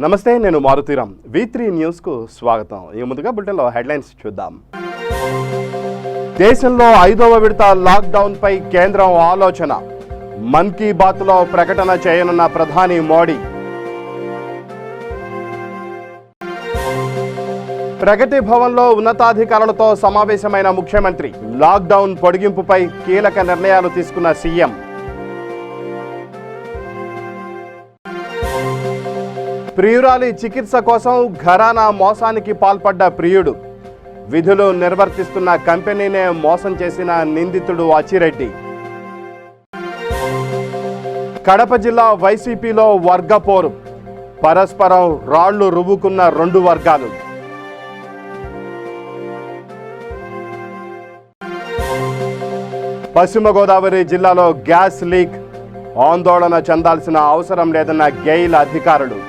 నమస్తే, నేను మారుతీరామ్. V3 న్యూస్కు స్వాగతం. ఈ ముందుగా బులెటిన్లో హెడ్లైన్స్ చూద్దాం. దేశంలో 5వ విడత లాక్డౌన్పై కేంద్రం ఆలోచన. మన్ కీ బాత్లో ప్రకటన చేయనున్న ప్రధాని మోడీ. ప్రగతి భవన్లో ఉన్నతాధికారులతో సమావేశమైన ముఖ్యమంత్రి. లాక్డౌన్ పొడిగింపుపై కీలక నిర్ణయాలు తీసుకున్న సీఎం. ప్రియురాలి చికిత్స కోసం ఘరానా మోసానికి పాల్పడ్డ ప్రియుడు. విధులు నిర్వర్తిస్తున్న కంపెనీనే మోసం చేసిన నిందితుడు అచ్చిరెడ్డి. కడప జిల్లా వైసీపీలో వర్గపోరు. పరస్పరం రాళ్లు రువ్వుకున్న రెండు వర్గాలు. పశ్చిమ గోదావరి జిల్లాలో గ్యాస్ లీక్. ఆందోళన చెందాల్సిన అవసరం లేదన్న గెయిల్ అధికారులు.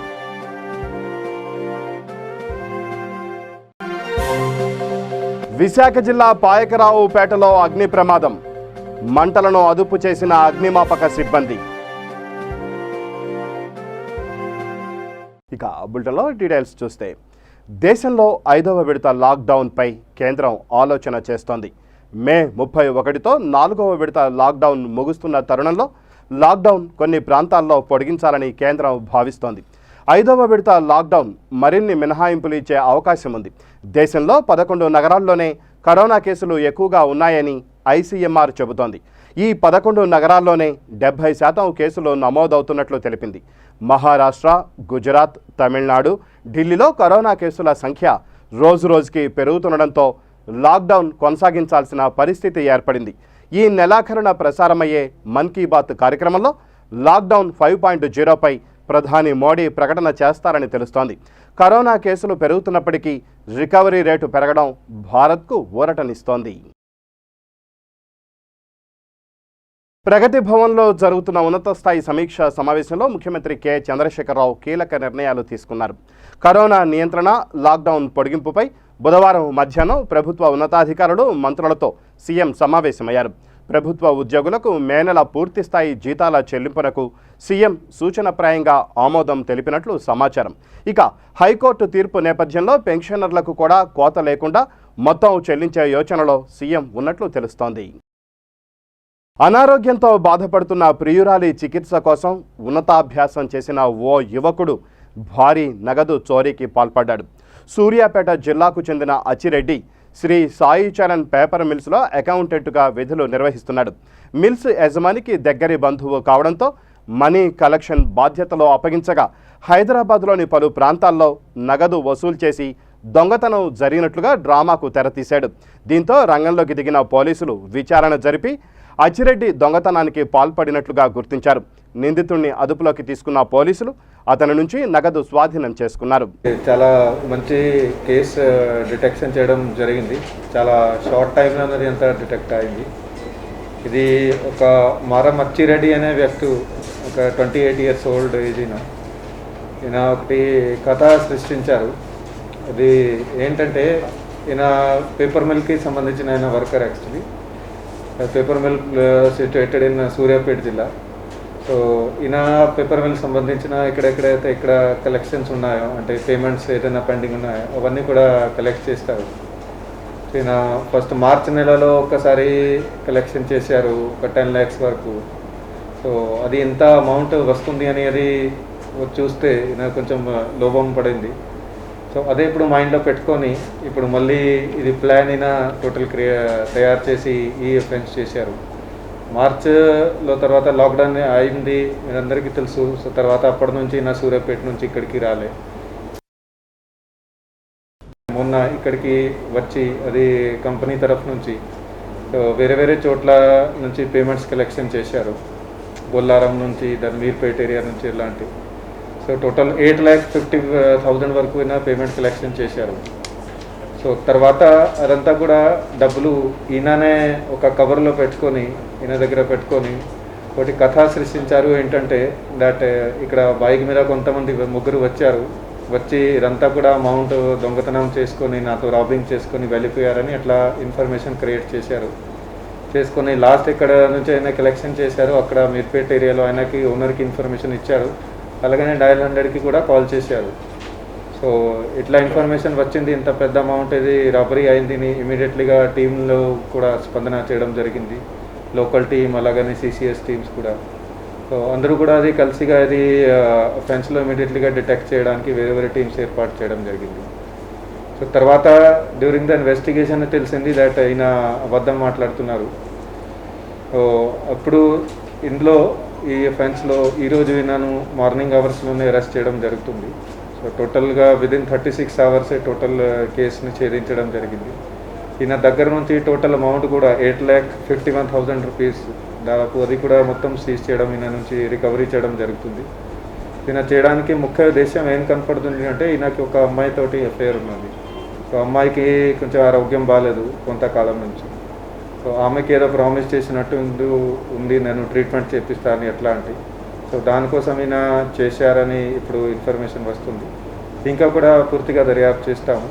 విశాఖ జిల్లా పాయకరావుపేటలో అగ్ని ప్రమాదం. మంటలను అదుపు చేసిన అగ్నిమాపక సిబ్బంది. ఇక బులెటిన్లో డీటెయిల్స్ చూస్తే, దేశంలో 5వ విడత లాక్డౌన్పై కేంద్రం ఆలోచన చేస్తోంది. మే 31తో 4వ విడత లాక్డౌన్ ముగుస్తున్న తరుణంలో లాక్డౌన్ కొన్ని ప్రాంతాల్లో పొడిగించాలని కేంద్రం భావిస్తోంది. 5వ విడత లాక్డౌన్ మరిన్ని మినహాయింపులు ఇచ్చే అవకాశం ఉంది. దేశంలో 11 నగరాల్లోనే కరోనా కేసులు ఎక్కువగా ఉన్నాయని ICMR చెబుతోంది. ఈ 11 నగరాల్లోనే 70% కేసులు నమోదవుతున్నట్లు తెలిపింది. మహారాష్ట్ర, గుజరాత్, తమిళనాడు, ఢిల్లీలో కరోనా కేసుల సంఖ్య రోజురోజుకి పెరుగుతుండడంతో లాక్డౌన్ కొనసాగించాల్సిన పరిస్థితి ఏర్పడింది. ఈ నెలాఖరున ప్రసారమయ్యే మన్ కీ బాత్ కార్యక్రమంలో లాక్డౌన్ 5.0పై ప్రధాని మోడీ ప్రకటన చేస్తారని తెలుస్తోంది. కరోనా కేసులు పెరుగుతున్నప్పటికీ రికవరీ రేటు పెరగడం భారత్కు ఊరటనిస్తోంది. ప్రగతి భవన్లో జరుగుతున్న ఉన్నత స్థాయి సమీక్ష సమావేశంలో ముఖ్యమంత్రి కె చంద్రశేఖరరావు కీలక నిర్ణయాలు తీసుకున్నారు. కరోనా నియంత్రణ, లాక్డౌన్ పొడిగింపుపై బుధవారం మధ్యాహ్నం ప్రభుత్వ ఉన్నతాధికారులు, మంత్రులతో సీఎం సమావేశమయ్యారు. ప్రభుత్వ ఉద్యోగులకు మే నెల పూర్తిస్థాయి జీతాల చెల్లింపునకు సీఎం సూచనప్రాయంగా ఆమోదం తెలిపినట్లు సమాచారం. ఇక హైకోర్టు తీర్పు నేపథ్యంలో పెన్షనర్లకు కూడా కోత లేకుండా మొత్తం చెల్లించే యోచనలో సీఎం ఉన్నట్లు తెలుస్తోంది. అనారోగ్యంతో బాధపడుతున్న ప్రియురాలి చికిత్స కోసం ఉన్నతాభ్యాసం చేసిన ఓ యువకుడు భారీ నగదు చోరీకి పాల్పడ్డాడు. సూర్యాపేట జిల్లాకు చెందిన అచ్చిరెడ్డి శ్రీ సాయి చరణ్ పేపర్ మిల్స్లో అకౌంటెంట్గా విధులు నిర్వహిస్తున్నాడు. మిల్స్ యజమానికి దగ్గరి బంధువు కావడంతో మనీ కలెక్షన్ బాధ్యతలో అప్పగించగా హైదరాబాద్లోని పలు ప్రాంతాల్లో నగదు వసూలు చేసి దొంగతనం జరిగినట్లుగా డ్రామాకు తెరతీశాడు. దీంతో రంగంలోకి దిగిన పోలీసులు విచారణ జరిపి అచ్చిరెడ్డి దొంగతనానికి పాల్పడినట్లుగా గుర్తించారు. నిందితుడిని అదుపులోకి తీసుకున్న పోలీసులు అతని నుంచి నగదు స్వాధీనం చేసుకున్నారు. చాలా మంచి కేసు డిటెక్షన్ చేయడం జరిగింది. చాలా షార్ట్ టైంలో అన్నది అంతా డిటెక్ట్ అయింది. ఇది ఒక మారం అచ్చిరెడ్డి అనే వ్యక్తి, ఒక 28 years ఓల్డ్ ఏజ్. ఈయన ఒకటి కథ సృష్టించారు. అది ఏంటంటే, ఈయన పేపర్ మిల్కి సంబంధించిన ఆయన worker. Actually paper mill situated in Suryapet జిల్లా. సో ఈయన పేపర్ మిల్ సంబంధించిన ఎక్కడెక్కడైతే ఇక్కడ కలెక్షన్స్ ఉన్నాయో, అంటే పేమెంట్స్ ఏదైనా పెండింగ్ ఉన్నాయో అవన్నీ కూడా కలెక్ట్ చేస్తారు. ఈయన ఫస్ట్ మార్చ్ నెలలో ఒకసారి కలెక్షన్ చేశారు, ఒక 10 lakhs వరకు. సో అది ఎంత అమౌంట్ వస్తుంది అనేది చూస్తే ఈయన కొంచెం లోభం పడింది. సో అదే ఇప్పుడు మైండ్లో పెట్టుకొని ఇప్పుడు మళ్ళీ ఇది ప్లాన్ అయినా టోటల్ తయారు చేసి ఈ అఫెన్స్ చేశారు. మార్చ్లో తర్వాత లాక్డౌన్ అయింది, మీరందరికీ తెలుసు. సో తర్వాత అప్పటి నుంచి నా సూర్యాపేట నుంచి ఇక్కడికి రాలే. మొన్న ఇక్కడికి వచ్చి అది కంపెనీ తరఫు నుంచి వేరే వేరే చోట్ల నుంచి పేమెంట్స్ కలెక్షన్ చేశారు. బొల్లారం నుంచి, ధర్మీర్పేట ఏరియా నుంచి ఇలాంటి. సో టోటల్ 8,50,000 వరకు అయినా పేమెంట్ కలెక్షన్ చేశారు. సో తర్వాత అదంతా కూడా డబ్బులు ఈయననే ఒక కవర్లో పెట్టుకొని, ఈయన దగ్గర పెట్టుకొని ఒకటి కథ సృష్టించారు. ఏంటంటే దట్ ఇక్కడ బైక్ మీద కొంతమంది ముగ్గురు వచ్చారు, వచ్చి ఇదంతా కూడా అమౌంట్ దొంగతనం చేసుకొని నాతో రాబింగ్ చేసుకొని వెళ్ళిపోయారని అట్లా ఇన్ఫర్మేషన్ క్రియేట్ చేశారు. చేసుకొని లాస్ట్ ఎక్కడ నుంచి ఆయన కలెక్షన్ చేశారు అక్కడ మీర్పేట ఏరియాలో ఆయనకి ఓనర్కి ఇన్ఫర్మేషన్ ఇచ్చారు. అలాగనే డయల్ 100కి కూడా కాల్ చేశారు. సో ఇట్లా ఇన్ఫర్మేషన్ వచ్చింది, ఇంత పెద్ద అమౌంట్ ఇది రాబరీ అయింది. ఇమీడియట్లీగా టీంలో కూడా స్పందన చేయడం జరిగింది, లోకల్ టీం అలాగనే సిసిఎస్ టీమ్స్ కూడా. సో అందరూ కూడా అది కలిసిగా ఇది ఫెన్స్లో ఇమీడియట్లీగా డిటెక్ట్ చేయడానికి వేరే వేరే టీమ్స్ ఏర్పాటు చేయడం జరిగింది. సో తర్వాత డ్యూరింగ్ ద ఇన్వెస్టిగేషన్ తెలిసింది దట్ ఈయన అబద్ధం మాట్లాడుతున్నారు. సో అప్పుడు ఇందులో ఈ అఫెన్స్లో ఈరోజు ఈయనను మార్నింగ్ అవర్స్లోనే అరెస్ట్ చేయడం జరుగుతుంది. సో టోటల్గా విదిన్ 36 అవర్స్ టోటల్ కేసుని ఛేదించడం జరిగింది. ఈయన దగ్గర నుంచి టోటల్ అమౌంట్ కూడా 8,51,000 రూపీస్ దాదాపు అది కూడా మొత్తం సీజ్ చేయడం, ఈయన నుంచి రికవరీ చేయడం జరుగుతుంది. ఈయన చేయడానికి ముఖ్య ఉద్దేశం ఏం కనపడుతుంది అంటే ఈయనకి ఒక అమ్మాయితోటి అఫేర్ ఉన్నది. సో అమ్మాయికి కొంచెం ఆరోగ్యం బాగాలేదు కొంతకాలం నుంచి. సో ఆమెకి ఏదో ప్రామిస్ చేసినట్టు ఉంది, నేను ట్రీట్మెంట్ చేపిస్తాను ఎట్లాంటి. సో దానికోసం ఈయన చేశారని ఇప్పుడు ఇన్ఫర్మేషన్ వస్తుంది. ఇంకా కూడా పూర్తిగా దర్యాప్తు చేస్తాము,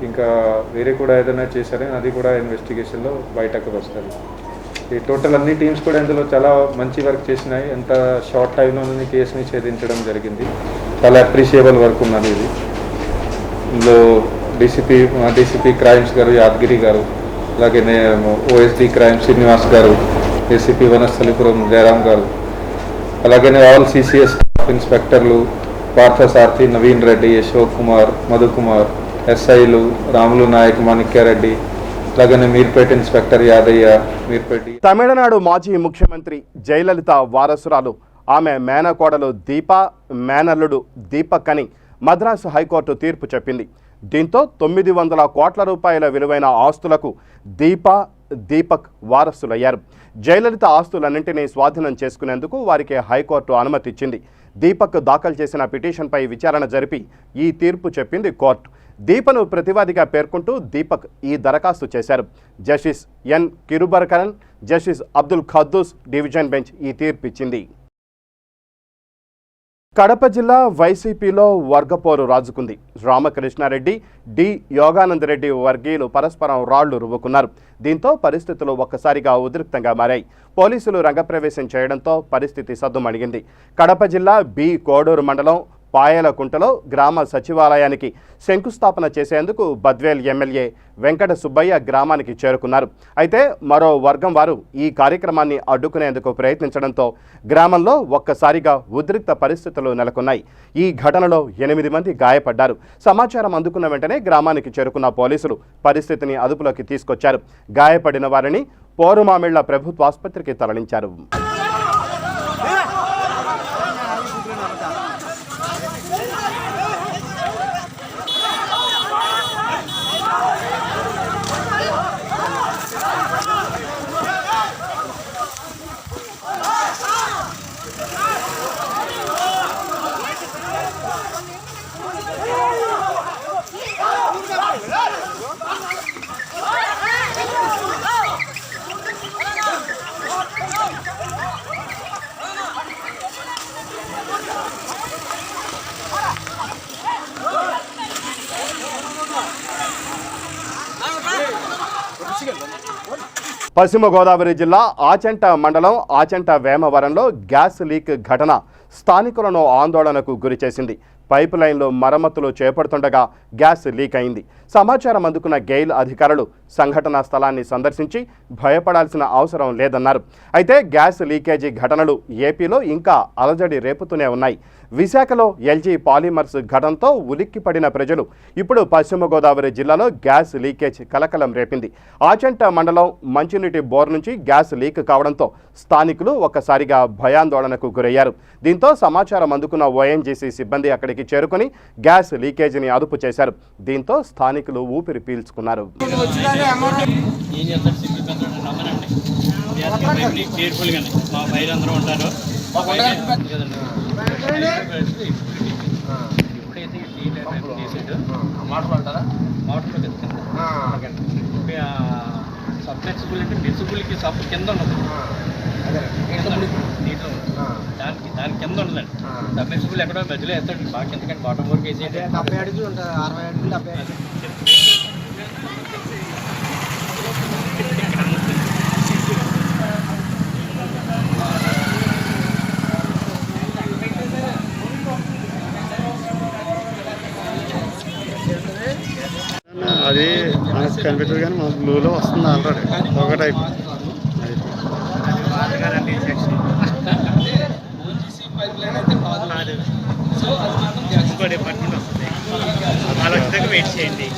ఇంకా వేరే కూడా ఏదైనా చేశారని అది కూడా ఇన్వెస్టిగేషన్లో బయటకు వస్తుంది. ఈ టోటల్ అన్ని టీమ్స్ కూడా ఇందులో చాలా మంచి వర్క్ చేసినాయి. ఎంత షార్ట్ టైంలోనే కేసుని ఛేదించడం జరిగింది. చాలా అప్రిషియబుల్ వర్క్ ఉన్నది ఇది. ఇందులో డీసీపీ క్రైమ్స్ గారు యాదగిరి గారు, అలాగే ఓఎస్డి క్రైమ్ శ్రీనివాస్ గారు, ఏసీపీ వనస్థలిపురం జయరామ్ గారు, అలాగే ఆల్ సిసిఎస్ ఇన్స్పెక్టర్లు పార్థసారథి, నవీన్ రెడ్డి, అశోక్ కుమార్, మధుకుమార్, ఎస్ఐలు రాములు నాయక్, మాణిక్యారెడ్డి, అలాగే మీర్పేట ఇన్స్పెక్టర్ యాదయ్య, మీర్పేట. తమిళనాడు మాజీ ముఖ్యమంత్రి జయలలిత వారసురాలు ఆమె మేనకోడలు దీప, మేనల్లుడు దీపక్ అని మద్రాసు హైకోర్టు తీర్పు చెప్పింది. దీంతో 900 కోట్ల రూపాయల విలువైన ఆస్తులకు దీపక్ వారసులయ్యారు. జయలలిత ఆస్తులన్నింటినీ స్వాధీనం చేసుకునేందుకు వారికి హైకోర్టు అనుమతి ఇచ్చింది. దీపక్ దాఖలు చేసిన పిటిషన్పై విచారణ జరిపి ఈ తీర్పు చెప్పింది కోర్టు. దీపను ప్రతివాదిగా పేర్కొంటూ దీపక్ ఈ దరఖాస్తు చేశారు. Justice N Kirubakaran, justice Abdul Khuddus division bench ఈ తీర్పు ఇచ్చింది. కడప జిల్లా వైసీపీలో వర్గపోరు రాజుకుంది. రామకృష్ణారెడ్డి, డి యోగానందరెడ్డి వర్గీయులు పరస్పరం రాళ్లు రువ్వుకున్నారు. దీంతో పరిస్థితులు ఒక్కసారిగా ఉద్రిక్తంగా మారాయి. పోలీసులు రంగప్రవేశం చేయడంతో పరిస్థితి సద్దుమణిగింది. కడప జిల్లా బి కోడూరు మండలం పాయలకుంటలో గ్రామ సచివాలయానికి శంకుస్థాపన చేసేందుకు బద్వేల్ ఎమ్మెల్యే వెంకట సుబ్బయ్య గ్రామానికి చేరుకున్నారు. అయితే మరో వర్గం వారు ఈ కార్యక్రమాన్ని అడ్డుకునేందుకు ప్రయత్నించడంతో గ్రామంలో ఒక్కసారిగా ఉద్రిక్త పరిస్థితులు నెలకొన్నాయి. ఈ ఘటనలో 8 మంది గాయపడ్డారు. సమాచారం అందుకున్న వెంటనే గ్రామానికి చేరుకున్న పోలీసులు పరిస్థితిని అదుపులోకి తీసుకొచ్చారు. గాయపడిన వారిని పోరుమామిళ్ల ప్రభుత్వ ఆసుపత్రికి తరలించారు. పశ్చిమ గోదావరి జిల్లా ఆచంట మండలం ఆచంట వేమవరంలో గ్యాస్ లీక్ ఘటన స్థానికులను ఆందోళనకు గురిచేసింది. పైప్ లైన్లో మరమ్మతులు చేపడుతుండగా గ్యాస్ లీక్ అయింది. సమాచారం అందుకున్న గెయిల్ అధికారులు సంఘటనా స్థలాన్ని సందర్శించి భయపడాల్సిన అవసరం లేదన్నారు. అయితే గ్యాస్ లీకేజీ ఘటనలు ఏపీలో ఇంకా అలజడి రేపుతూనే ఉన్నాయి. విశాఖలో ఎల్జీ పాలిమర్స్ ఘటనతో ఉలిక్కిపడిన ప్రజలు ఇప్పుడు పశ్చిమ గోదావరి జిల్లాలో గ్యాస్ లీకేజ్ కలకలం రేపింది. ఆచంట మండలం మంచినీటి బోర్ నుంచి గ్యాస్ లీక్ కావడంతో స్థానికులు ఒక్కసారిగా భయాందోళనకు గురయ్యారు. దీంతో సమాచారం అందుకున్న ఓఎన్జీసీ సిబ్బంది అక్కడికి చేరుకుని గ్యాస్ లీకేజీని అదుపు చేశారు. దీంతో స్థానికులు ఊపిరి పీల్చుకున్నారు. సబ్మెర్సిబుల్ అంటే మెర్సిబుల్కి సబ్ కింద ఉండదు, నీటిలో దాని కింద ఉండదండి. సబ్మెర్సిబుల్ ఎక్కడో మధ్యలో వేస్తాడు బాగా కిందకంటే బాటం వరకు వేసి 70 అడుగులు ఉంటుంది, 60 అడుగులు 70 అడుగులు. అది మనకు కనిపెట్టదు కానీ మన బ్లూలో వస్తుంది ఆల్రెడీ ఒకటి అయిపోయింది. డిపార్ట్మెంట్ వస్తుంది, వాళ్ళు వచ్చేదాకా వెయిట్ చేయండి.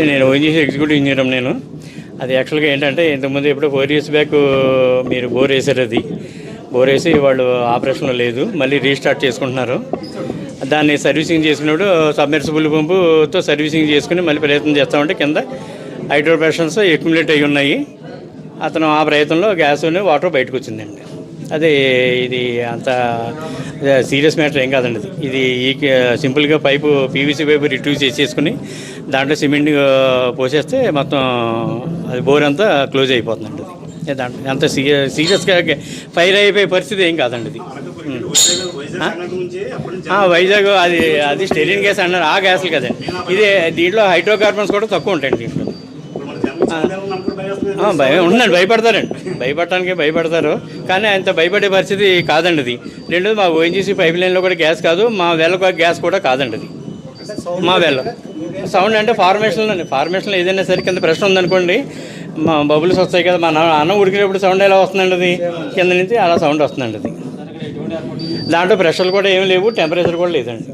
నేను ఓఎన్జీసీ ఎగ్జిక్యూటివ్ ఇంజనీర్. నేను అది యాక్చువల్గా ఏంటంటే ఇంతకుముందు ఎప్పుడో 4 years బ్యాక్ మీరు బోర్ వేసారు. అది బోర్ వేసి వాళ్ళు ఆపరేషన్లో లేదు, మళ్ళీ రీస్టార్ట్ చేసుకుంటున్నారు. దాన్ని సర్వీసింగ్ చేసుకున్నప్పుడు సబ్మెర్సిబుల్ పంపుతో సర్వీసింగ్ చేసుకుని మళ్ళీ ప్రయత్నం చేస్తామంటే కింద హైడ్రో ప్రెషర్స్ అక్యుములేట్ అయ్యి ఉన్నాయి. అతను ఆ ప్రయత్నంలో గ్యాస్ వాటర్ బయటకు వచ్చిందండి. అదే ఇది అంత సీరియస్ మ్యాటర్ ఏం కాదండి. ఇది సింపుల్గా పైపు పీవీసీ పైపు రిట్యూజ్ చేసేసుకుని దాంట్లో సిమెంట్ పోసేస్తే మొత్తం అది బోర్ అంతా క్లోజ్ అయిపోతుందండి. అది దాంట్లో అంత సీరియస్గా ఫైర్ అయిపోయే పరిస్థితి ఏం కాదండి. ఇది వైజాగ్ అది స్టెరిన్ గ్యాస్ అన్నారు, ఆ గ్యాస్లు కదండి. ఇది దీంట్లో హైడ్రోకార్బన్స్ కూడా తక్కువ ఉంటాయండి దీంట్లో. భయం ఉందండి, భయపడటానికి భయపడతారు, కానీ అంత భయపడే పరిస్థితి కాదండి అది. రెండోది మా ఓఎన్జీసీ పైప్ లైన్లో కూడా గ్యాస్ కాదు, మా వెల్ల గ్యాస్ కూడా కాదండి అది. మా వెల్ల సౌండ్ అంటే ఫార్మేషన్లో ఏదైనా సరే కింద ప్రశ్న ఉందనుకోండి, మా బబుల్స్ వస్తాయి కదా, మా అన్నం ఉడికినప్పుడు సౌండ్ ఎలా వస్తుందండి అది, కింద నుంచి అలా సౌండ్ వస్తుందండి అది. దాంట్లో ప్రెషర్లు కూడా ఏం లేవు, టెంపరేచర్ కూడా లేదండి.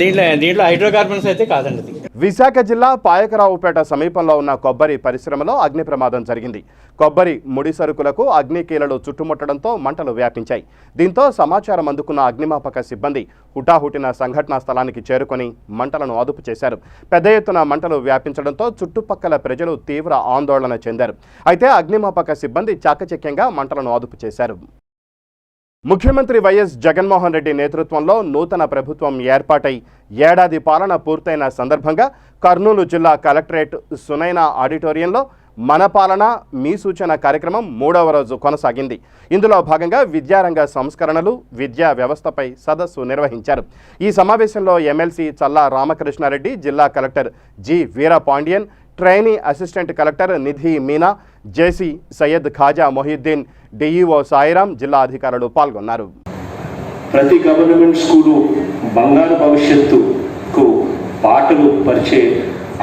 దీంట్లో హైడ్రోకార్బన్స్ అయితే కాదండి అది. విశాఖ జిల్లా పాయకరావుపేట సమీపంలో ఉన్న కొబ్బరి పరిశ్రమలో అగ్ని ప్రమాదం జరిగింది. కొబ్బరి ముడి సరుకులకు అగ్నికీలలు చుట్టుముట్టడంతో మంటలు వ్యాపించాయి. దీంతో సమాచారం అందుకున్న అగ్నిమాపక సిబ్బంది హుటాహుటిన సంఘటనా స్థలానికి చేరుకొని మంటలను అదుపు చేశారు. పెద్ద ఎత్తున మంటలు వ్యాపించడంతో చుట్టుపక్కల ప్రజలు తీవ్ర ఆందోళన చెందారు. అయితే అగ్నిమాపక సిబ్బంది చాకచక్యంగా మంటలను అదుపు చేశారు. ముఖ్యమంత్రి వైఎస్ జగన్మోహన్ రెడ్డి నేతృత్వంలో నూతన ప్రభుత్వం ఏర్పాటై ఏడాది పాలన పూర్తయిన సందర్భంగా కర్నూలు జిల్లా కలెక్టరేట్ సునైనా ఆడిటోరియంలో మన పాలన మీ సూచన కార్యక్రమం 3వ రోజు కొనసాగింది. ఇందులో భాగంగా విద్యారంగ సంస్కరణలు, విద్యా వ్యవస్థపై సదస్సు నిర్వహించారు. ఈ సమావేశంలో ఎమ్మెల్సీ చల్లా రామకృష్ణారెడ్డి, జిల్లా collector G Veerapandian, trainee assistant collector Nidhi Meena, JC Syed Khaja Mohiddin, DEO Sairam, జిల్లా అధికారులు పాల్గొన్నారు. ప్రతి గవర్నమెంట్ స్కూలు బంగారు భవిష్యత్తుకు పాటలు పరిచే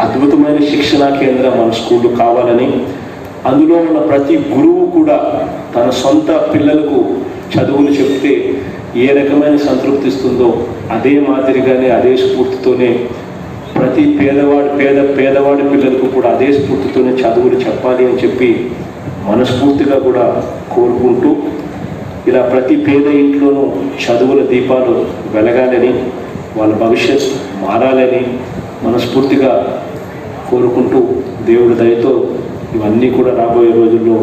అద్భుతమైన శిక్షణా కేంద్రం మన స్కూలు కావాలని, అందులో ఉన్న ప్రతి గురువు కూడా తన సొంత పిల్లలకు చదువులు చెప్తే ఏ రకమైన సంతృప్తి ఇస్తుందో అదే మాదిరిగానే అదే స్ఫూర్తితోనే ప్రతి పేదవాడి పిల్లలకు కూడా అదే స్ఫూర్తితోనే చదువులు చెప్పాలి అని చెప్పి మనస్ఫూర్తిగా కూడా కోరుకుంటూ, ఇలా ప్రతి పేద ఇంట్లోనూ చదువుల దీపాలు వెలగాలని, వాళ్ళ భవిష్యత్ మారాలని మనస్ఫూర్తిగా కోరుకుంటూ, దేవుడి దయతో ఇవన్నీ కూడా రాబోయే రోజుల్లో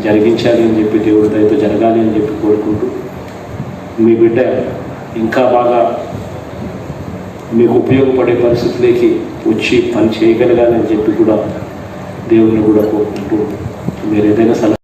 జరిగించాలి అని చెప్పి, దేవుడి దయతో జరగాలి అని చెప్పి కోరుకుంటూ, మీ బిడ్డ ఇంకా బాగా మీకు ఉపయోగపడే పరిస్థితులకి వచ్చి పని చేయగలగాలని చెప్పి కూడా దేవుని కూడా కోరుకుంటూ, మీరు ఏదైనా సలహా.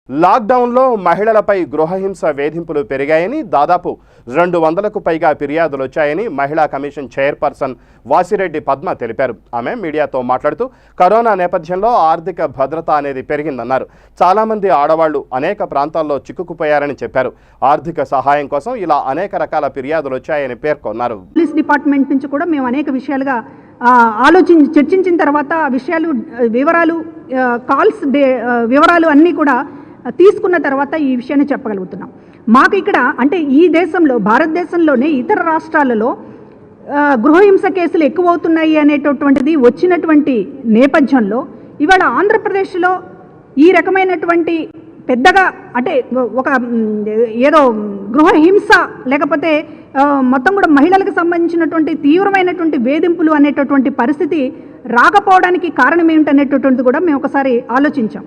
లాక్డౌన్లో మహిళలపై గృహహింస వేధింపులు పెరిగాయని, దాదాపు 200కు పైగా ఫిర్యాదులు వచ్చాయని మహిళా కమిషన్ చైర్పర్సన్ వాసిరెడ్డి పద్మ తెలిపారు. ఆమె మీడియాతో మాట్లాడుతూ కరోనా నేపథ్యంలో ఆర్థిక భద్రత అనేది పెరిగిందన్నారు. చాలామంది ఆడవాళ్లు అనేక ప్రాంతాల్లో చిక్కుకుపోయారని చెప్పారు. ఆర్థిక సహాయం కోసం ఇలా అనేక రకాల ఫిర్యాదులు వచ్చాయని పేర్కొన్నారు. పోలీస్ డిపార్ట్మెంట్ నుంచి కూడా మేము అనేక విషయాలుగా చర్చించిన తర్వాత వివరాలు కాల్స్ వివరాలు అన్నీ కూడా తీసుకున్న తర్వాత ఈ విషయాన్ని చెప్పగలుగుతున్నాం. మాకు ఇక్కడ అంటే ఈ దేశంలో, భారతదేశంలోనే ఇతర రాష్ట్రాలలో గృహహింస కేసులు ఎక్కువ అవుతున్నాయి అనేటటువంటిది వచ్చినటువంటి నేపథ్యంలో ఇవాళ ఆంధ్రప్రదేశ్లో ఈ రకమైనటువంటి పెద్దగా అంటే ఒక ఏదో గృహహింస లేకపోతే మొత్తం కూడా మహిళలకు సంబంధించినటువంటి తీవ్రమైనటువంటి వేధింపులు అనేటటువంటి పరిస్థితి రాకపోవడానికి కారణం ఏమిటనేటటువంటిది కూడా మేము ఒకసారి ఆలోచించాం.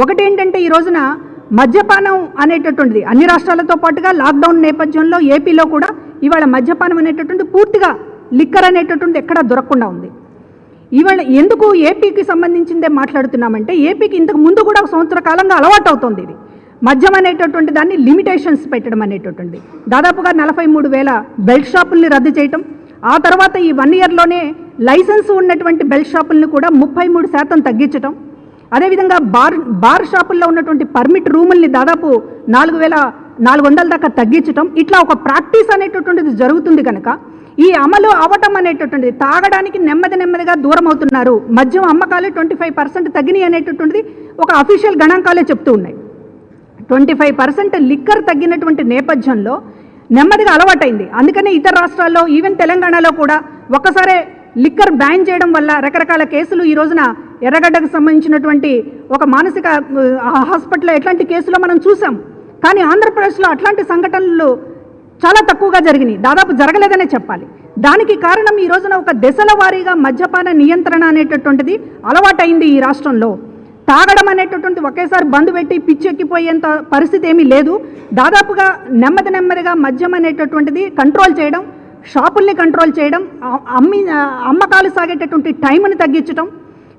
ఒకటి ఏంటంటే ఈ రోజున మద్యపానం అనేటటువంటిది అన్ని రాష్ట్రాలతో పాటుగా లాక్డౌన్ నేపథ్యంలో ఏపీలో కూడా ఇవాళ మద్యపానం అనేటటువంటి పూర్తిగా లిక్కర్ అనేటటువంటి ఎక్కడా దొరకకుండా ఉంది. ఇవాళ ఎందుకు ఏపీకి సంబంధించిందే మాట్లాడుతున్నామంటే ఏపీకి ఇంతకు ముందు కూడా ఒక సంవత్సర కాలంగా అలవాటు అవుతుంది ఇది మద్యం అనేటటువంటి దాన్ని లిమిటేషన్స్ పెట్టడం అనేటటువంటి దాదాపుగా 43,000 బెల్ట్ షాపుల్ని రద్దు చేయటం, ఆ తర్వాత ఈ 1 ఇయర్లోనే లైసెన్స్ ఉన్నటువంటి బెల్ట్ షాపుల్ని కూడా 33% తగ్గించటం, అదేవిధంగా బార్ షాపుల్లో ఉన్నటువంటి పర్మిట్ రూముల్ని దాదాపు 4,400 దాకా తగ్గించటం, ఇట్లా ఒక ప్రాక్టీస్ అనేటటువంటిది జరుగుతుంది కనుక ఈ అమలు అవ్వటం అనేటటువంటిది తాగడానికి నెమ్మదిగా దూరం అవుతున్నారు. మద్యం అమ్మకాలే 25% తగ్గినాయి అనేటటువంటిది ఒక అఫీషియల్ గణాంకాలే చెప్తూ ఉన్నాయి. 25% లిక్కర్ తగ్గినటువంటి నేపథ్యంలో నెమ్మదిగా అలవాటైంది. అందుకనే ఇతర రాష్ట్రాల్లో ఈవెన్ తెలంగాణలో కూడా ఒక్కసారే లిక్కర్ బ్యాన్ చేయడం వల్ల రకరకాల కేసులు ఈ రోజున ఎర్రగడ్డకు సంబంధించినటువంటి ఒక మానసిక హాస్పిటల్లో ఎట్లాంటి కేసులో మనం చూసాం. కానీ ఆంధ్రప్రదేశ్లో అట్లాంటి సంఘటనలు చాలా తక్కువగా జరిగినాయి, దాదాపు జరగలేదనే చెప్పాలి. దానికి కారణం ఈ రోజున ఒక దశల వారీగా మద్యపాన నియంత్రణ అనేటటువంటిది అలవాటైంది ఈ రాష్ట్రంలో. తాగడం అనేటటువంటి ఒకేసారి బంద్ పెట్టి పిచ్చెక్కిపోయేంత పరిస్థితి ఏమీ లేదు. దాదాపుగా నెమ్మదిగా మద్యం అనేటటువంటిది కంట్రోల్ చేయడం, షాపుల్ని కంట్రోల్ చేయడం, అమ్మకాలు సాగేటటువంటి టైంని తగ్గించడం,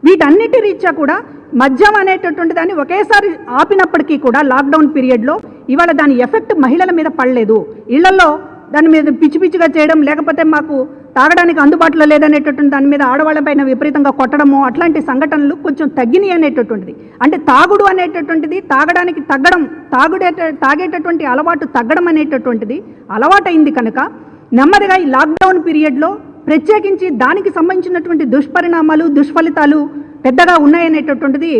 వీటన్నిటి రీత్యా కూడా మద్యం అనేటటువంటి దాన్ని ఒకేసారి ఆపినప్పటికీ కూడా లాక్డౌన్ పీరియడ్లో ఇవాళ దాని ఎఫెక్ట్ మహిళల మీద పడలేదు. ఇళ్లలో దాని మీద పిచ్చిగా చేయడం, లేకపోతే మాకు తాగడానికి అందుబాటులో లేదనేటటువంటి దాని మీద ఆడవాళ్ళపైన విపరీతంగా కొట్టడము, అట్లాంటి సంఘటనలు కొంచెం తగ్గినాయి అనేటటువంటిది. అంటే తాగుడు అనేటటువంటిది తాగడానికి తగ్గడం, తాగేటటువంటి అలవాటు తగ్గడం అనేటటువంటిది అలవాటైంది కనుక నెమ్మదిగా ఈ లాక్డౌన్ పీరియడ్లో ప్రత్యేకించి దానికి సంబంధించినటువంటి దుష్పరిణామాలు దుష్ఫలితాలు పెద్దగా ఉన్నాయనేటటువంటిది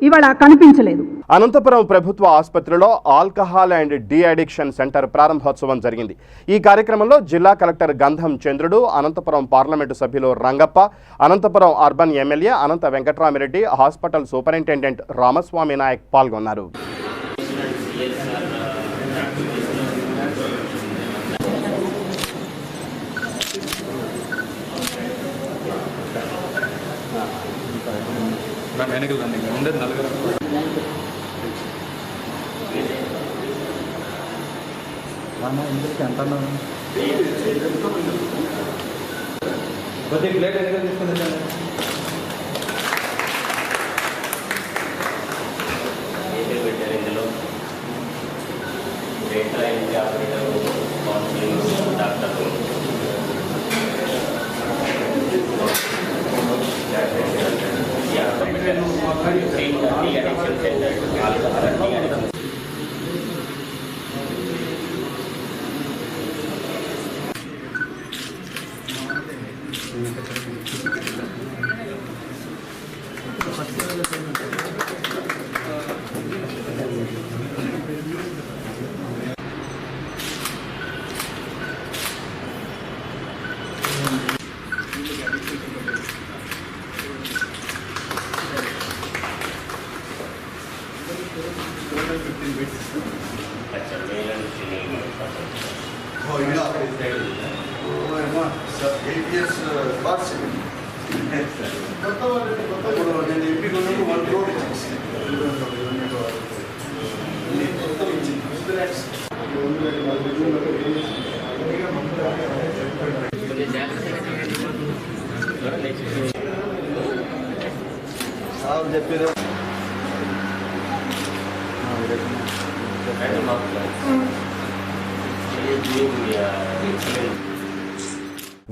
ఇవాళ కనిపించలేదు. అనంతపురం ప్రభుత్వ ఆసుపత్రిలో alcohol and de addiction centre ప్రారంభోత్సవం జరిగింది. ఈ కార్యక్రమంలో జిల్లా కలెక్టర్ గంధం చంద్రుడు, అనంతపురం పార్లమెంటు సభ్యులు రంగప్ప, అనంతపురం అర్బన్ ఎమ్మెల్యే అనంత వెంకట్రామిరెడ్డి, హాస్పిటల్ సూపరింటెండెంట్ రామస్వామి నాయక్ పాల్గొన్నారు.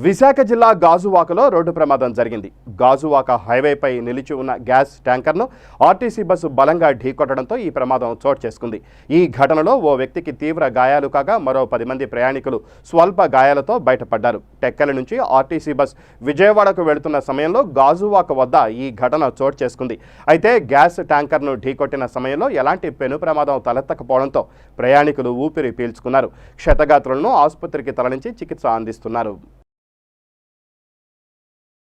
విశాఖ జిల్లా గాజువాకలో రోడ్డు ప్రమాదం జరిగింది. గాజువాక హైవేపై నిలిచి ఉన్న గ్యాస్ ట్యాంకర్ను ఆర్టీసీ బస్సు బలంగా ఢీకొట్టడంతో ఈ ప్రమాదం చోటు చేసుకుంది. ఈ ఘటనలో ఓ వ్యక్తికి తీవ్ర గాయాలు కాగా మరో 10 మంది ప్రయాణికులు స్వల్ప గాయాలతో బయటపడ్డారు. టెక్కల నుంచి ఆర్టీసీ బస్ విజయవాడకు వెళుతున్న సమయంలో గాజువాక వద్ద ఈ ఘటన చోటు చేసుకుంది. అయితే గ్యాస్ ట్యాంకర్ను ఢీకొట్టిన సమయంలో ఎలాంటి పెను ప్రమాదం తలెత్తకపోవడంతో ప్రయాణికులు ఊపిరి పీల్చుకున్నారు. క్షతగాత్రులను ఆసుపత్రికి తరలించి చికిత్స అందిస్తున్నారు.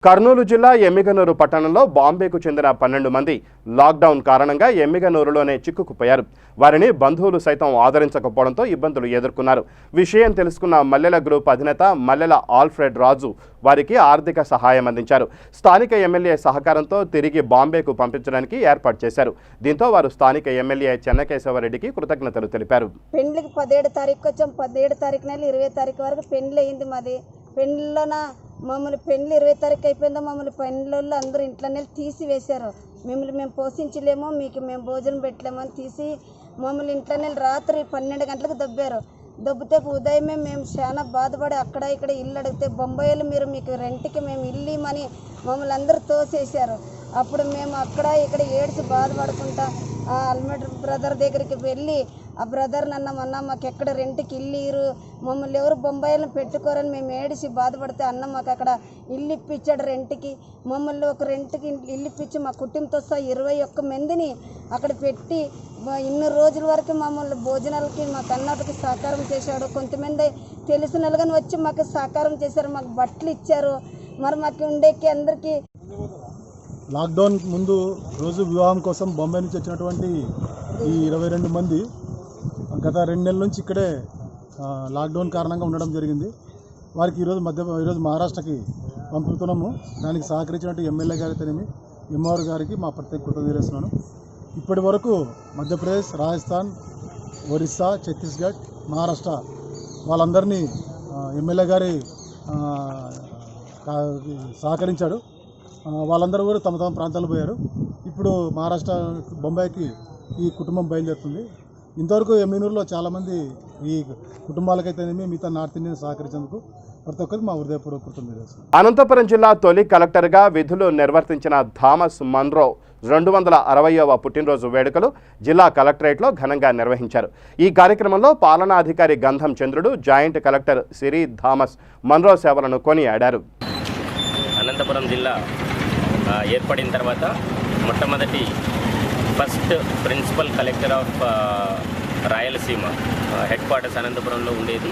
కర్నూలు జిల్లా ఎమ్మిగనూరు పట్టణంలో బాంబేకు చెందిన 12 మంది లాక్డౌన్ కారణంగా ఎమ్మిగనూరులోనే చిక్కుకుపోయారు. వారిని బంధువులు సైతం ఆదరించకపోవడంతో ఇబ్బందులు ఎదుర్కొన్నారు. విషయం తెలుసుకున్న మల్లెల గ్రూప్ అధినేత మల్లెల ఆల్ఫ్రెడ్ రాజు వారికి ఆర్థిక సహాయం అందించారు. స్థానిక ఎమ్మెల్యే సహకారంతో తిరిగి బాంబేకు పంపించడానికి ఏర్పాటు చేశారు. దీంతో వారు స్థానిక ఎమ్మెల్యే చెన్నకేశవరెడ్డికి కృతజ్ఞతలు తెలిపారు. పెండ్లికి 17 తారీఖు వచ్చాం. 17 తారీఖు నెల 20 తారీఖు వరకు పెండ్లి అయింది. మాది పెండ్లిలోన మమ్మల్ని పెండ్లి 20 తారీఖు అయిపోయిందో మమ్మల్ని పెండ్లలో అందరూ ఇంట్లోనే తీసివేశారు. మిమ్మల్ని మేము పోషించలేము, మీకు మేము భోజనం పెట్టలేమని తీసి మమ్మల్ని ఇంట్లోనే రాత్రి 12 గంటలకు దబ్బారు. దబ్బితే ఉదయమే మేము చాలా బాధపడి అక్కడ ఇక్కడ ఇల్లు అడిగితే బొంబాయిలో మీకు రెంట్కి మేము ఇల్లు ఇమ్మని మమ్మల్ని అందరూ తోసేశారు. అప్పుడు మేము అక్కడ ఇక్కడ ఏడ్చి బాధపడుకుంటా ఆ అల్మెడ్ బ్రదర్ దగ్గరికి వెళ్ళి ఆ బ్రదర్ అన్న మాకు ఎక్కడ రెంట్కి ఇల్లు ఇరు, మమ్మల్ని ఎవరు బొంబాయిలను పెట్టుకోరని మేము ఏడిసి బాధపడితే అన్న మాకు అక్కడ ఇల్లు ఇప్పించాడు రెంట్కి. మమ్మల్ని ఒక రెంట్కి ఇల్లు ఇప్పించి మా కుటుంబంతో సహా 21 మందిని అక్కడ పెట్టి ఇన్ని రోజుల వరకు మమ్మల్ని భోజనాలకి మా కన్నటకి సహకారం చేశాడు. కొంతమంది తెలిసిన వాళ్ళని వచ్చి మాకు సహకారం చేశారు, మాకు బట్టలు ఇచ్చారు. మరి మాకు ఉండేకి అందరికీ లాక్డౌన్ ముందు రోజు వివాహం కోసం బొంబాయి నుంచి వచ్చినటువంటి ఈ 22 మంది గత 2 నెలల నుంచి ఇక్కడే లాక్డౌన్ కారణంగా ఉండడం జరిగింది. వారికి ఈరోజు మహారాష్ట్రకి పంపుతున్నాము. దానికి సహకరించినట్టు ఎమ్మెల్యే గారితోనేమి ఎంఆర్ గారికి మా ప్రత్యేక కృతజ్ఞతలు చేస్తున్నాను. ఇప్పటి వరకు మధ్యప్రదేశ్, రాజస్థాన్, ఒరిస్సా, ఛత్తీస్గఢ్, మహారాష్ట్ర వాళ్ళందరినీ ఎమ్మెల్యే గారి సహకరించాడు. వాళ్ళందరూ కూడా తమ ప్రాంతాలు పోయారు. ఇప్పుడు మహారాష్ట్ర బొంబాయికి ఈ కుటుంబం బయలుదేరుతుంది. ఇంతవరకు ఎమ్మినూరులో చాలామంది ఈ కుటుంబాలకైతేనేమి మిగతా నార్త్ ఇండియన్ సహకరించేందుకు ప్రతి ఒక్కరికి మా హృదయపూర్వక కృతజ్ఞతలు. అనంతపురం జిల్లా తొలి కలెక్టర్గా విధులు నిర్వర్తించిన థామస్ మన్రో 260వ పుట్టినరోజు వేడుకలు జిల్లా కలెక్టరేట్లో ఘనంగా నిర్వహించారు. ఈ కార్యక్రమంలో పాలనాధికారి Gandham Chandrudu, joint collector Siri Thomas Munro సేవలను కొనియాడారు. అనంతపురం జిల్లా ఏర్పడిన తర్వాత మొట్టమొదటి first principal collector of Rayalaseema headquarters అనంతపురంలో ఉండేది.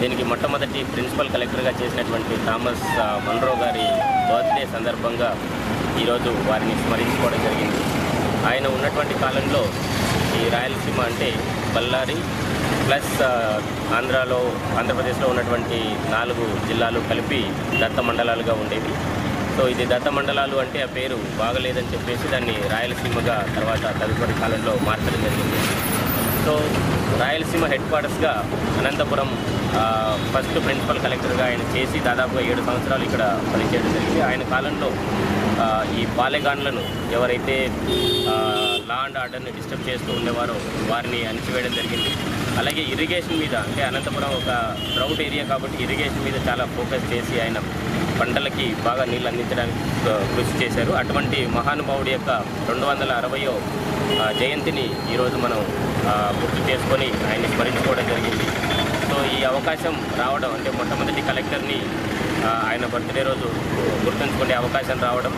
దీనికి మొట్టమొదటి ప్రిన్సిపల్ కలెక్టర్గా చేసినటువంటి థామస్ మన్రో గారి బర్త్డే సందర్భంగా ఈరోజు వారిని స్మరించుకోవడం జరిగింది. ఆయన ఉన్నటువంటి కాలంలో ఈ రాయలసీమ అంటే బళ్ళారి ప్లస్ ఆంధ్రప్రదేశ్లో ఉన్నటువంటి 4 జిల్లాలు కలిపి దత్త మండలాలుగా ఉండేవి. సో ఇది దత్త మండలాలు అంటే ఆ పేరు బాగలేదని చెప్పేసి దాన్ని రాయలసీమగా తర్వాత తదుపరి కాలంలో మార్చడం జరిగింది. సో రాయలసీమ హెడ్ క్వార్టర్స్గా అనంతపురం ఫస్ట్ ప్రిన్సిపల్ కలెక్టర్గా ఆయన చేసి దాదాపుగా 7 సంవత్సరాలు ఇక్కడ పనిచేయడం జరిగింది. ఆయన కాలంలో ఈ పాలెగాన్లను ఎవరైతే లా అండ్ ఆర్డర్ని డిస్టర్బ్ చేస్తూ ఉండేవారో వారిని అణిచివేయడం జరిగింది. అలాగే ఇరిగేషన్ మీద, అంటే అనంతపురం ఒక డ్రౌట్ ఏరియా కాబట్టి ఇరిగేషన్ మీద చాలా ఫోకస్ చేసి ఆయన పంటలకి బాగా నీళ్ళు అందించడానికి కృషి చేశారు. అటువంటి మహానుభావుడి యొక్క 260వ జయంతిని ఈరోజు మనం గుర్తు చేసుకొని ఆయన్ని స్మరించుకోవడం జరిగింది. సో ఈ అవకాశం రావడం అంటే మొట్టమొదటి కలెక్టర్ని ఆయన బర్త్డే రోజు గుర్తుంచుకునే అవకాశం రావడం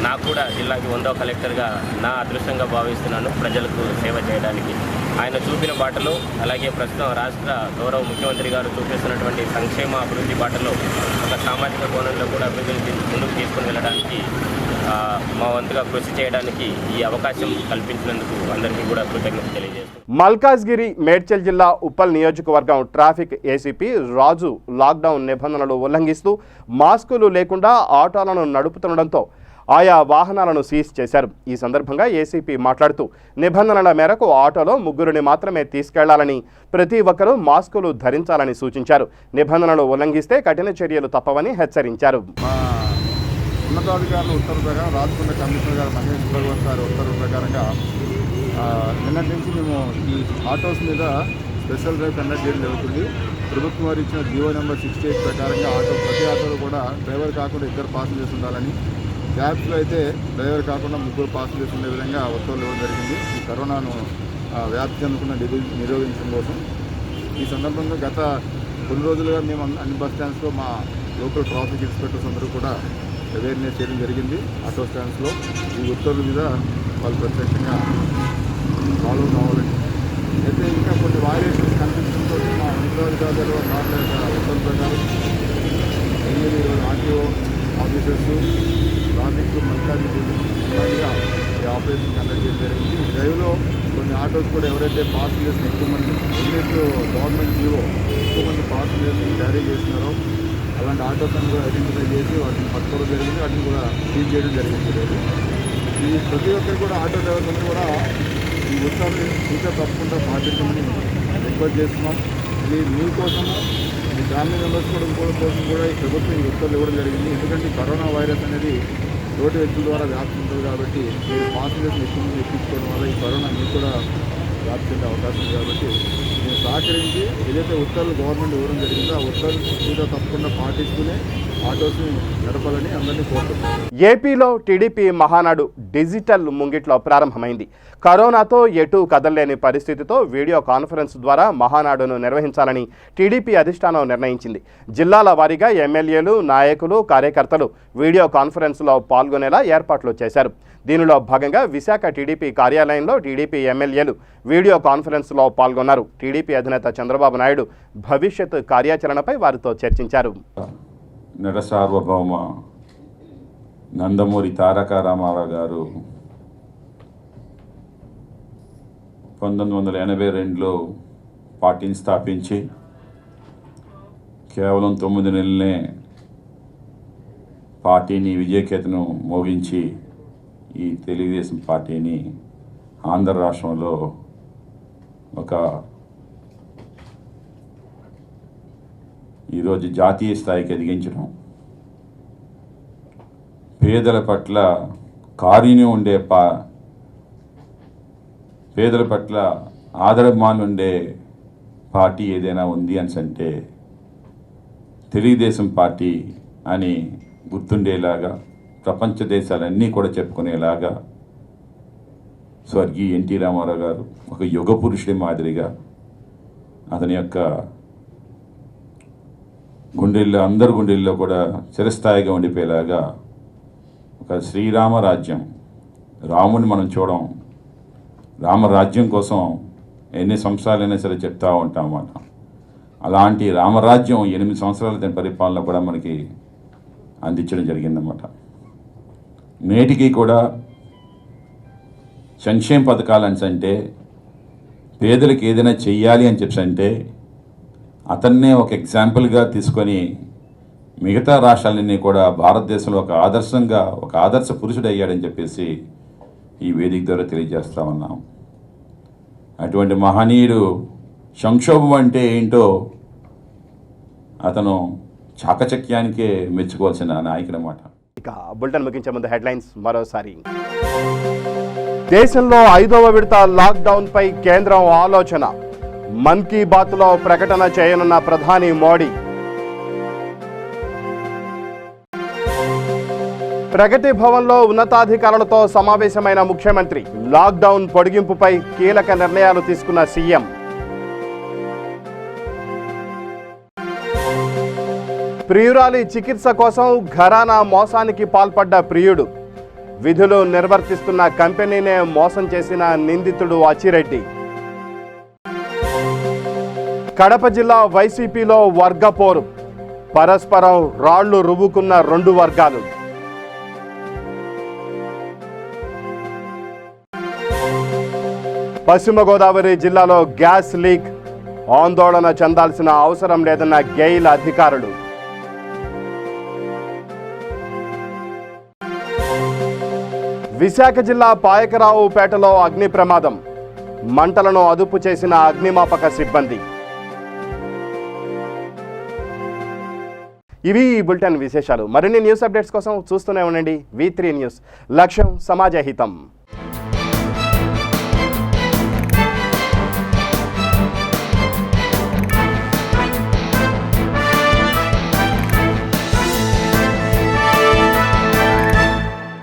నాకు కూడా జిల్లాకి 100వ కలెక్టర్గా నా అదృష్టంగా భావిస్తున్నాను. ప్రజలకు సేవ చేయడానికి ఆయన చూపిన బాటలో, అలాగే ప్రస్తుతం రాష్ట్ర గౌరవ ముఖ్యమంత్రి గారు చూపిస్తున్నటువంటి సంక్షేమ అభివృద్ధి బాటలో ఒక సామాజిక కోణంలో కూడా అభివృద్ధిని ముందుకు తీసుకుని వెళ్ళడానికి మా వంతుగా కృషి చేయడానికి ఈ అవకాశం కల్పించినందుకు అందరికీ కూడా కృతజ్ఞతలు తెలియజేస్తున్నాను. మల్కాజ్గిరి మేడ్చల్ జిల్లా ఉప్పల్ నియోజకవర్గం ట్రాఫిక్ ఏసీపీ రాజు లాక్డౌన్ నిబంధనలు ఉల్లంఘిస్తూ మాస్కులు లేకుండా ఆటోలను నడుపుతుండడంతో ఆయా వాహనాలను సీజ్ చేశారు. ఈ సందర్భంగా ఏసీపీ మాట్లాడుతూ నిబంధనల మేరకు ఆటోలో 3 మాత్రమే తీసుకెళ్లాలని, ప్రతి ఒక్కరూ మాస్కులు ధరించాలని సూచించారు. నిబంధనలు ఉల్లంఘిస్తే కఠిన చర్యలు తప్పవని హెచ్చరించారు. ఉన్నతాధికారుల ఉత్తర్వు ప్రకారం రాచకొండ కమిషనర్ గారు మహేష్ భగవత్ గారి ఉత్తర్వు ప్రకారంగా నిన్నటి నుంచి మేము ఈ ఆటోస్ మీద స్పెషల్ డ్రైవ్ కండక్ట్ చేయడం జరుగుతుంది. ప్రభుత్వం వారు ఇచ్చిన జీవో నెంబర్ 68 ప్రకారంగా ప్రతి ఆటోలో కూడా డ్రైవర్ కాకుండా 2 పాసింజర్స్ ఉండాలని, క్యాబ్స్లో అయితే డ్రైవర్ కాకుండా 3 పాసింజర్స్ ఉండే విధంగా ఉత్తర్వులు ఇవ్వడం జరిగింది. ఈ కరోనాను వ్యాప్తి చెందకుండా నిరోధించడం కోసం ఈ సందర్భంగా గత కొన్ని రోజులుగా మేము అన్ని బస్ స్టాండ్స్లో మా లోకల్ ట్రాఫిక్ ఇన్స్పెక్టర్స్ అందరూ కూడా అవేర్నెస్ చేయడం జరిగింది. ఆటో స్టాండ్స్లో ఈ ఉత్తర్వుల మీద వాళ్ళు ప్రత్యక్షంగా ఫాలో కావాలని. అయితే ఇంకా కొన్ని వాయిలేషన్స్ కనిపించడంతో మా ఉన్నతాధికారులు ఉత్తర్వుల ప్రకారం 8 ఆర్టీఓ ఆఫీసర్స్, ట్రాఫిక్ మల్కాధికారులు అట్లాగా ఈ ఆపరేషన్ కండక్ట్ చేయడం జరిగింది. ఈ డ్రైవ్లో కొన్ని ఆటోస్ కూడా ఎవరైతే పాసింజర్స్ని ఎక్కువ మంది గవర్నమెంట్ జీవో ఎక్కువ మంది పాసింజర్స్ని క్యారీ చేస్తున్నారో అలాంటి ఆటోస్ అని కూడా ఐడెంటిఫై చేసి వాటిని పట్టుకోవడం జరిగింది. వాటిని కూడా సీజ్ చేయడం జరిగింది. ఈ ప్రతి ఒక్కరు కూడా ఆటో డ్రైవర్లను కూడా ఈ ఉత్తర్వులు సూచన తప్పకుండా పాటించమని రిక్వెస్ట్ చేస్తున్నాం. ఇది మీకోసము, మీ ఫ్యామిలీ మెంబర్స్ కోసం కూడా ఈ ప్రభుత్వం ఈ ఉత్తర్వులు ఇవ్వడం జరిగింది. ఎందుకంటే కరోనా వైరస్ అనేది రోడ్డు వ్యక్తుల ద్వారా వ్యాప్తి ఉంటుంది కాబట్టి మీరు పాసింజర్స్ని ఎక్కువ మంది ఎక్కించుకోవడం వల్ల ఈ కరోనా మీకు కూడా వ్యాప్తి చెందే అవకాశం ఉంది. కాబట్టి మీరు సహకరించి ఏదైతే ఉత్తర్వులు గవర్నమెంట్ ఇవ్వడం జరిగిందో ఆ ఉత్తర్వులు సూచన తప్పకుండా పాటిస్తూనే ఆటోస్ని నడపాలని అందరినీ కోరుతున్నాం. ఏపీలో టీడీపీ మహానాడు డిజిటల్ ముంగిట్లో ప్రారంభమైంది. కరోనాతో ఎటూ కదలలేని పరిస్థితితో వీడియో కాన్ఫరెన్స్ ద్వారా మహానాడును నిర్వహించాలని టీడీపీ అధిష్టానం నిర్ణయించింది. జిల్లాల వారీగా ఎమ్మెల్యేలు, నాయకులు, కార్యకర్తలు వీడియో కాన్ఫరెన్స్లో పాల్గొనేలా ఏర్పాట్లు చేశారు. దీనిలో భాగంగా విశాఖ టీడీపీ కార్యాలయంలో టీడీపీ ఎమ్మెల్యేలు వీడియో కాన్ఫరెన్స్లో పాల్గొన్నారు. టీడీపీ అధినేత చంద్రబాబు నాయుడు భవిష్యత్ కార్యాచరణపై వారితో చర్చించారు. నట సార్వభౌమ నందమూరి తారక రామారావు గారు 1982లో పార్టీని స్థాపించి కేవలం 9 నెలలనే పార్టీని విజయకేతను మోగించి ఈ తెలుగుదేశం పార్టీని ఆంధ్ర రాష్ట్రంలో ఒక ఈరోజు జాతీయ స్థాయికి ఎదిగించడం, పేదల పట్ల కారుణ్యం ఉండే పేదల పట్ల ఆదరమానం ఉండే పార్టీ ఏదైనా ఉంది అని అంటే తెలుగుదేశం పార్టీ అని గుర్తుండేలాగా ప్రపంచ దేశాలన్నీ కూడా చెప్పుకునేలాగా స్వర్గీయ ఎన్టీ రామారావు గారు ఒక యుగ పురుషుడి మాదిరిగా అతని యొక్క గుండెల్లో, అందరి గుండెల్లో కూడా చిరస్థాయిగా ఉండిపోయేలాగా ఒక శ్రీరామరాజ్యం, రాముని మనం చూడం, రామరాజ్యం కోసం ఎన్ని సంవత్సరాలైనా సరే చెప్తూ ఉంటాం అన్నమాట. అలాంటి రామరాజ్యం 8 సంవత్సరాల దాని పరిపాలన కూడా మనకి అందించడం జరిగిందన్నమాట. నేటికి కూడా సంక్షేమ పథకాలు అంటే పేదలకు ఏదైనా చెయ్యాలి అని చెప్పి అంటే అతన్నే ఒక ఎగ్జాంపుల్గా తీసుకొని మిగతా రాష్ట్రాలన్నీ కూడా భారతదేశంలో ఒక ఆదర్శంగా, ఒక ఆదర్శ పురుషుడు అయ్యాడని చెప్పేసి ఈ వేదిక ద్వారా తెలియజేస్తా ఉన్నాం. అటువంటి మహనీయుడు సంక్షోభం అంటే ఏంటో అతను చాకచక్యానికే మెచ్చుకోవాల్సిన నాయకుడు అన్నమాట. ఇక బులెటిన్ ముగించే ముందు హెడ్లైన్స్ మరోసారి. దేశంలో 5వ విడత లాక్డౌన్పై కేంద్రం ఆలోచన, మన్ కీ బాత్లో ప్రకటన చేయనున్న ప్రధాని మోడీ. ప్రగతి భవన్లో ఉన్నతాధికారులతో సమావేశమైన ముఖ్యమంత్రి, లాక్డౌన్ పొడిగింపుపై కీలక నిర్ణయాలు తీసుకున్న సీఎం. ప్రియురాలి చికిత్స కోసం ఘరానా మోసానికి పాల్పడ్డ ప్రియుడు, విధులు నిర్వర్తిస్తున్న కంపెనీనే మోసం చేసిన నిందితుడు అచ్చిరెడ్డి. కడప జిల్లా వైసీపీలో వర్గపోరు, పరస్పరం రాళ్లు రువ్వుకున్న 2 వర్గాలు. పశ్చిమ గోదావరి జిల్లాలో గ్యాస్ లీక్, ఆందోళన చెందాల్సిన అవసరం లేదన్న గెయిల్ అధికారులు. విశాఖ జిల్లా పాయకరావుపేటలో అగ్ని ప్రమాదం, మంటలను అదుపు చేసిన అగ్నిమాపక సిబ్బంది. ఇవి ఈ బులెటిన్ విశేషాలు. మరిన్ని న్యూస్ అప్డేట్స్ కోసం చూస్తూనే ఉండండి V3 న్యూస్. లక్ష్యం సమాజ హితం.